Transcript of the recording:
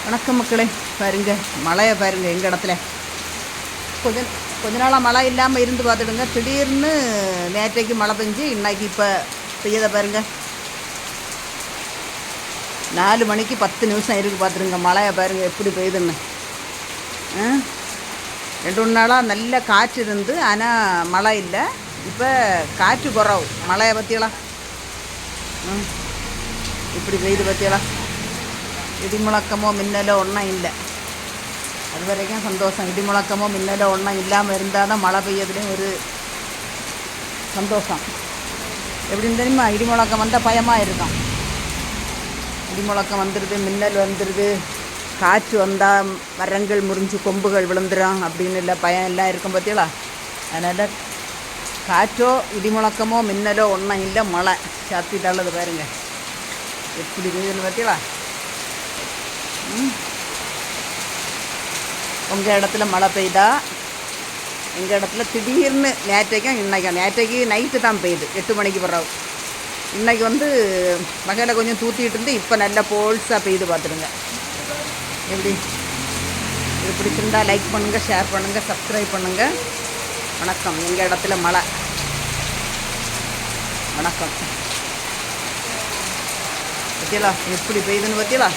வணக்கம் மக்களே. பாருங்க மழையை பாருங்க. எங்கள் இடத்துல கொஞ்ச நாளாக மழை இல்லாமல் இருந்து பார்த்துடுங்க. திடீர்னு நேற்றைக்கு மழை பெஞ்சு இன்னைக்கு இப்போ பெய்யதை பாருங்க. 4 மணிக்கு 10 நிமிஷம் இருக்குது பார்த்துடுங்க. மழையை பாருங்கள் எப்படி பெய்யுதுன்னு. 2-3 நாளாக நல்ல காற்று இருந்து ஆனால் மழை இல்லை. இப்போ காற்று குறவு, மழையை பற்றியலாம் இப்படி பெய்யுது பற்றியலாம். இடி முழக்கமோ மின்னலோ ஒன்றும் இல்லை. அது வரைக்கும் சந்தோஷம். இடி முழக்கமோ மின்னலோ ஒன்றும் இல்லாமல் இருந்தால் தான் மழை பெய்யறதுலேயும் ஒரு சந்தோஷம். எப்படின்னு தெரியுமா? இடி முழக்கம் வந்தால் பயமாக இருக்கும். இடி முழக்கம் வந்துடுது, மின்னல் வந்துடுது, காற்று வந்தால் மரங்கள் முறிஞ்சு கொம்புகள் விழுந்துடும் அப்படின்னு இல்லை, பயம் எல்லாம் இருக்கும் பார்த்தீங்களா. அதனால் காற்றோ இடி முழக்கமோ மின்னலோ ஒன்றும் இல்லை. மழை சாத்தி தள்ளது பாருங்க எப்படி பெய்யுதுன்னு பார்த்தீங்களா. உங்கள் இடத்துல மழை பெய்தா? எங்கள் இடத்துல திடீர்னு நேற்றைக்கு நைட்டு தான் பெய்யுது, 8 மணிக்கு பிறகு. இன்றைக்கி மகையில் கொஞ்சம் தூத்திட்டு இருந்து இப்போ நல்லா போல்ஸாக பெய்யுது பார்த்துடுங்க. எப்படி இது பிடிச்சிருந்தா லைக் பண்ணுங்கள், ஷேர் பண்ணுங்கள், சப்ஸ்கிரைப் பண்ணுங்கள். வணக்கம். எங்கள் இடத்துல மழை. வணக்கம். பற்றியலா எப்படி பெய்யுதுன்னு பற்றியலா.